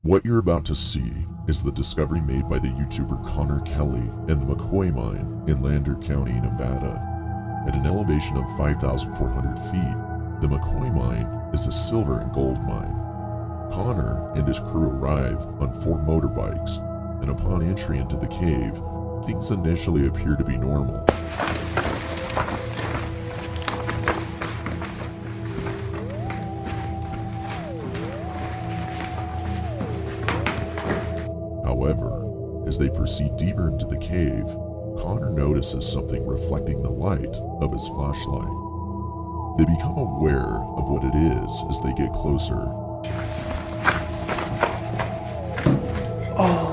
What you're about to see is the discovery made by the YouTuber Connor Kelly in the McCoy Mine in Lander County, Nevada. At an elevation of 5,400 feet, the McCoy Mine is a silver and gold mine. Connor and his crew arrive on 4 motorbikes, and upon entry into the cave, things initially appear to be normal. However, as they proceed deeper into the cave, Connor notices something reflecting the light of his flashlight. They become aware of what it is as they get closer. Oh.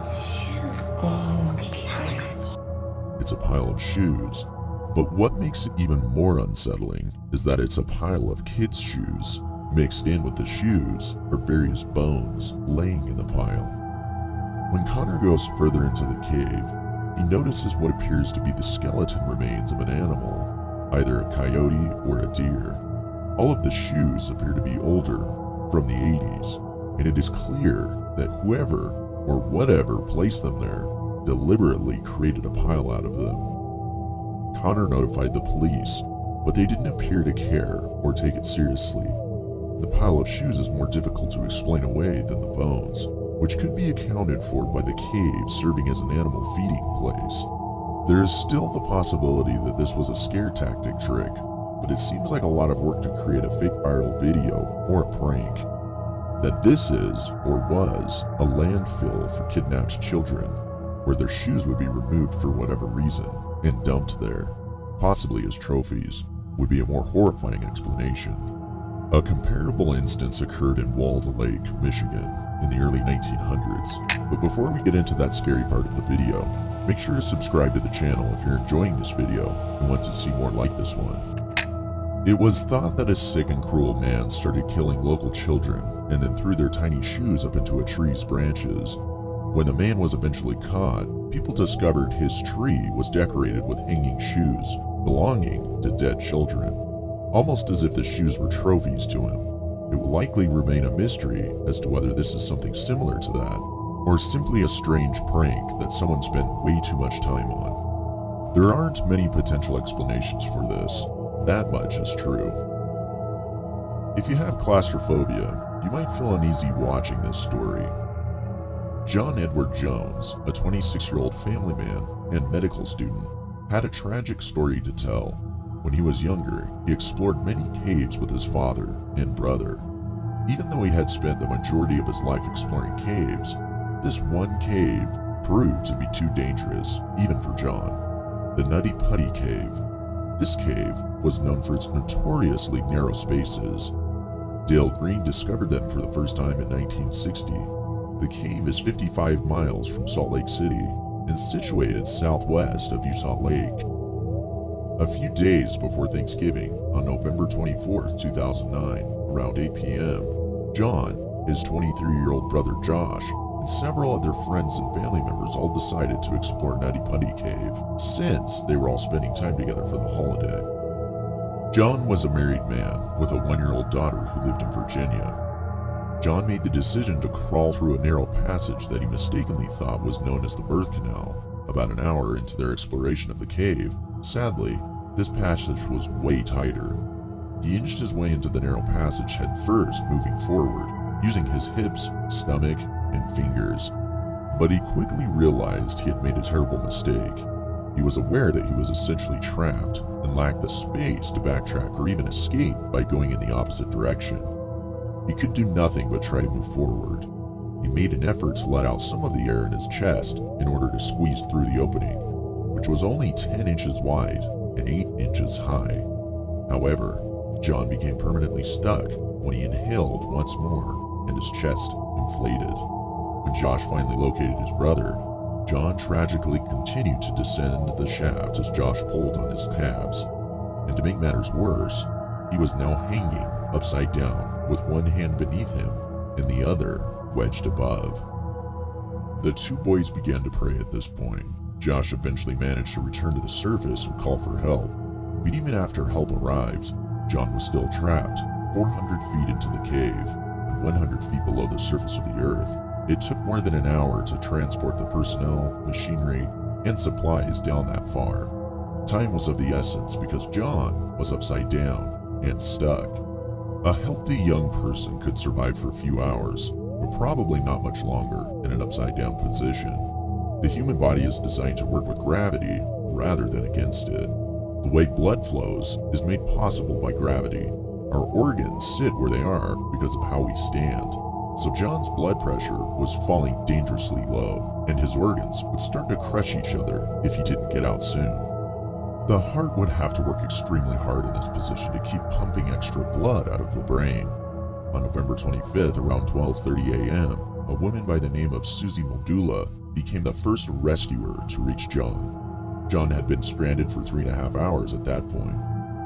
It's shoes. Oh. Look, it's like It's a pile of shoes, but what makes it even more unsettling is that it's a pile of kids' shoes. Mixed in with the shoes are various bones laying in the pile. When Connor goes further into the cave, he notices what appears to be the skeleton remains of an animal, either a coyote or a deer. All of the shoes appear to be older, from the 80s, and it is clear that whoever or whatever placed them there deliberately created a pile out of them. Connor notified the police, but they didn't appear to care or take it seriously. The pile of shoes is more difficult to explain away than the bones, which could be accounted for by the cave serving as an animal feeding place. There is still the possibility that this was a scare tactic trick, but it seems like a lot of work to create a fake viral video or a prank. That this is, or was, a landfill for kidnapped children, where their shoes would be removed for whatever reason and dumped there, possibly as trophies, would be a more horrifying explanation. A comparable instance occurred in Walled Lake, Michigan in the early 1900s, but before we get into that scary part of the video, make sure to subscribe to the channel if you're enjoying this video and want to see more like this one. It was thought that a sick and cruel man started killing local children and then threw their tiny shoes up into a tree's branches. When the man was eventually caught, people discovered his tree was decorated with hanging shoes belonging to dead children, almost as if the shoes were trophies to him. It will likely remain a mystery as to whether this is something similar to that, or simply a strange prank that someone spent way too much time on. There aren't many potential explanations for this. That much is true. If you have claustrophobia, you might feel uneasy watching this story. John Edward Jones, a 26-year-old family man and medical student, had a tragic story to tell. When he was younger, he explored many caves with his father and brother. Even though he had spent the majority of his life exploring caves, this one cave proved to be too dangerous, even for John. The Nutty Putty Cave. This cave was known for its notoriously narrow spaces. Dale Green discovered them for the first time in 1960. The cave is 55 miles from Salt Lake City and situated southwest of Utah Lake. A few days before Thanksgiving, on November 24, 2009, around 8 p.m., John, his 23-year-old brother Josh, and several other friends and family members all decided to explore Nutty Putty Cave, since they were all spending time together for the holiday. John was a married man with a 1-year-old daughter who lived in Virginia. John made the decision to crawl through a narrow passage that he mistakenly thought was known as the birth canal. About an hour into their exploration of the cave, sadly, this passage was way tighter. He inched his way into the narrow passage head first, moving forward, using his hips, stomach, and fingers. But he quickly realized he had made a terrible mistake. He was aware that he was essentially trapped and lacked the space to backtrack or even escape by going in the opposite direction. He could do nothing but try to move forward. He made an effort to let out some of the air in his chest in order to squeeze through the opening, which was only 10 inches wide and 8 inches high. However, John became permanently stuck when he inhaled once more and his chest inflated. When Josh finally located his brother, John tragically continued to descend the shaft as Josh pulled on his calves. And to make matters worse, he was now hanging upside down with one hand beneath him and the other wedged above. The two boys began to pray at this point. Josh eventually managed to return to the surface and call for help, but even after help arrived, John was still trapped 400 feet into the cave and 100 feet below the surface of the earth. It took more than an hour to transport the personnel, machinery, and supplies down that far. Time was of the essence because John was upside down and stuck. A healthy young person could survive for a few hours, but probably not much longer in an upside-down position. The human body is designed to work with gravity rather than against it. The way blood flows is made possible by gravity. Our organs sit where they are because of how we stand. So John's blood pressure was falling dangerously low, and his organs would start to crush each other if he didn't get out soon. The heart would have to work extremely hard in this position to keep pumping extra blood out of the brain. On November 25th, around 12:30 a.m., a woman by the name of Susie Moldula became the first rescuer to reach John. John had been stranded for 3.5 hours at that point.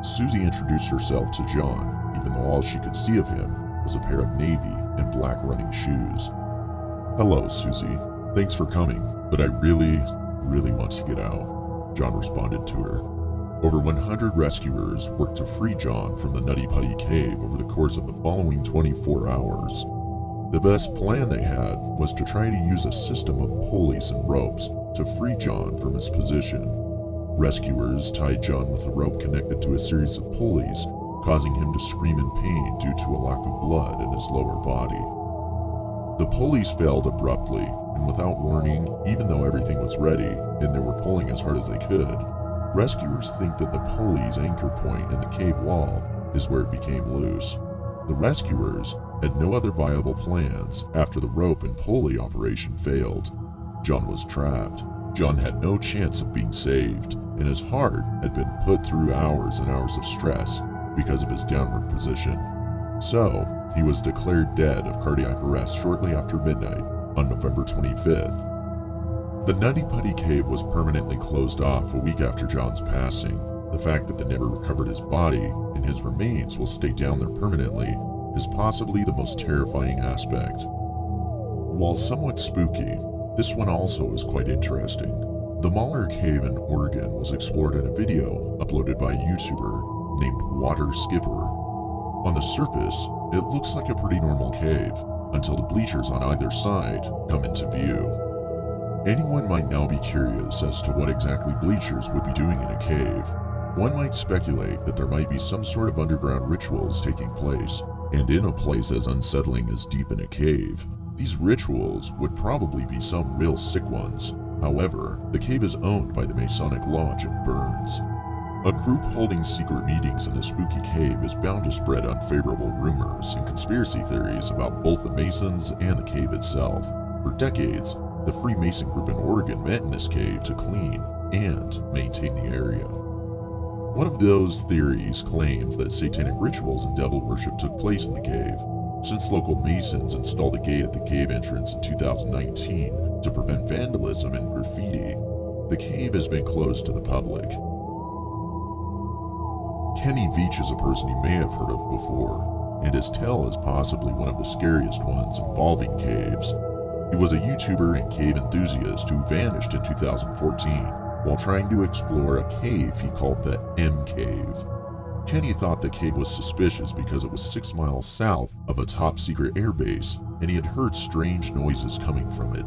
Susie introduced herself to John, even though all she could see of him was a pair of navy and black running shoes. "Hello, Susie. Thanks for coming, but I really want to get out," John responded to her. Over 100 rescuers worked to free John from the Nutty Putty Cave over the course of the following 24 hours. The best plan they had was to try to use a system of pulleys and ropes to free John from his position. Rescuers tied John with a rope connected to a series of pulleys, causing him to scream in pain due to a lack of blood in his lower body. The pulleys failed abruptly, and without warning, even though everything was ready and they were pulling as hard as they could, rescuers think that the pulley's anchor point in the cave wall is where it became loose. The rescuers had no other viable plans after the rope and pulley operation failed. John was trapped. John had no chance of being saved, and his heart had been put through hours and hours of stress because of his downward position. So, he was declared dead of cardiac arrest shortly after midnight on November 25th. The Nutty Putty Cave was permanently closed off a week after John's passing. The fact that they never recovered his body and his remains will stay down there permanently is possibly the most terrifying aspect. While somewhat spooky, this one also is quite interesting. The Mahler Cave in Oregon was explored in a video uploaded by a YouTuber named Water Skipper. On the surface, it looks like a pretty normal cave until the bleachers on either side come into view. Anyone might now be curious as to what exactly bleachers would be doing in a cave. One might speculate that there might be some sort of underground rituals taking place, and in a place as unsettling as deep in a cave, these rituals would probably be some real sick ones. However, the cave is owned by the Masonic Lodge of Burns. A group holding secret meetings in a spooky cave is bound to spread unfavorable rumors and conspiracy theories about both the Masons and the cave itself. For decades, the Freemason group in Oregon met in this cave to clean and maintain the area. One of those theories claims that satanic rituals and devil worship took place in the cave. Since local Masons installed a gate at the cave entrance in 2019 to prevent vandalism and graffiti, the cave has been closed to the public. Kenny Veach is a person you may have heard of before, and his tale is possibly one of the scariest ones involving caves. He was a YouTuber and cave enthusiast who vanished in 2014 while trying to explore a cave he called the M Cave. Kenny thought the cave was suspicious because it was 6 miles south of a top-secret airbase, and he had heard strange noises coming from it.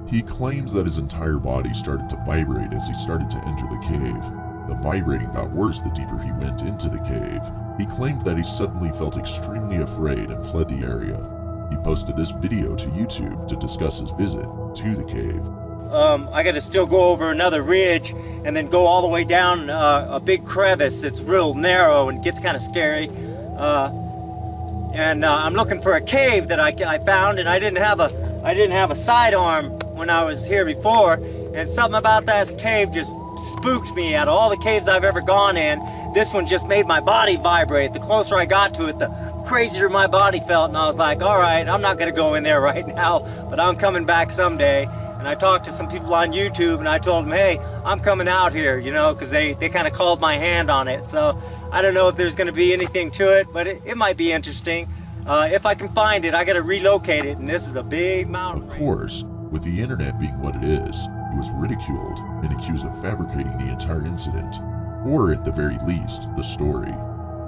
He claims that his entire body started to vibrate as he started to enter the cave. The vibrating got worse the deeper he went into the cave. He claimed that he suddenly felt extremely afraid and fled the area. He posted this video to YouTube to discuss his visit to the cave. I got to still go over another ridge and then go all the way down a big crevice that's real narrow and gets kind of scary. I'm looking for a cave that I found, and I didn't have a sidearm when I was here before, and something about that cave just spooked me. Out of all the caves I've ever gone in, this one just made my body vibrate. The closer I got to it, the crazier my body felt, and I was like, all right, I'm not gonna go in there right now, but I'm coming back someday. And I talked to some people on YouTube, and I told them, hey, I'm coming out here, you know, because they kind of called my hand on it. So I don't know if there's going to be anything to it, but it might be interesting. If I can find it, I got to relocate it, and this is a big mountain. Of course, with the internet being what it is, he was ridiculed and accused of fabricating the entire incident, or at the very least, the story.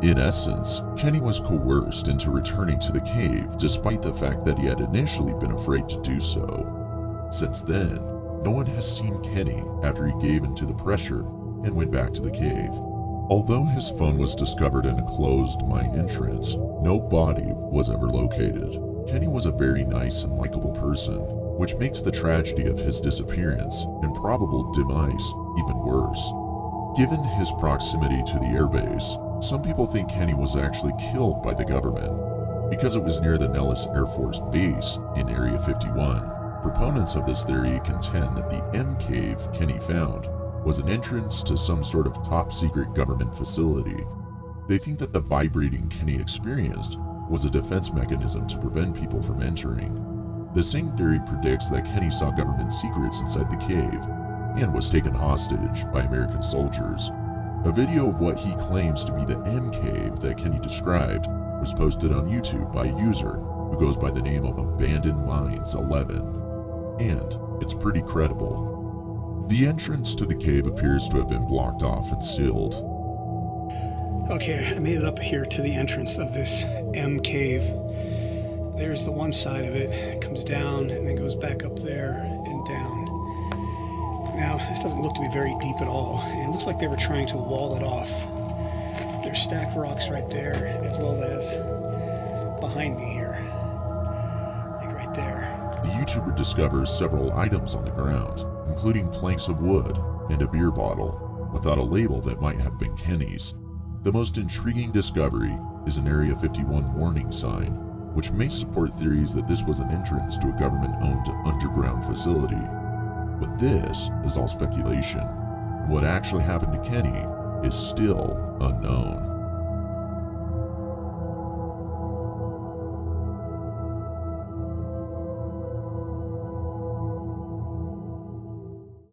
In essence, Kenny was coerced into returning to the cave despite the fact that he had initially been afraid to do so. Since then, no one has seen Kenny after he gave into the pressure and went back to the cave. Although his phone was discovered in a closed mine entrance, no body was ever located. Kenny was a very nice and likable person, which makes the tragedy of his disappearance and probable demise even worse. Given his proximity to the airbase, some people think Kenny was actually killed by the government. Because it was near the Nellis Air Force Base in Area 51, proponents of this theory contend that the M cave Kenny found was an entrance to some sort of top-secret government facility. They think that the vibrating Kenny experienced was a defense mechanism to prevent people from entering. The same theory predicts that Kenny saw government secrets inside the cave and was taken hostage by American soldiers. A video of what he claims to be the M cave that Kenny described was posted on YouTube by a user who goes by the name of Abandoned Mines 11, and it's pretty credible. The entrance to the cave appears to have been blocked off and sealed. Okay, I made it up here to the entrance of this M cave. There's the one side of it. It comes down and then goes back up there and down. Now, this doesn't look to be very deep at all. And it looks like they were trying to wall it off. There's stacked rocks right there, as well as behind me here. Like right there. The YouTuber discovers several items on the ground, including planks of wood and a beer bottle, without a label that might have been Kenny's. The most intriguing discovery is an Area 51 warning sign, which may support theories that this was an entrance to a government-owned underground facility. But this is all speculation. What actually happened to Kenny is still unknown.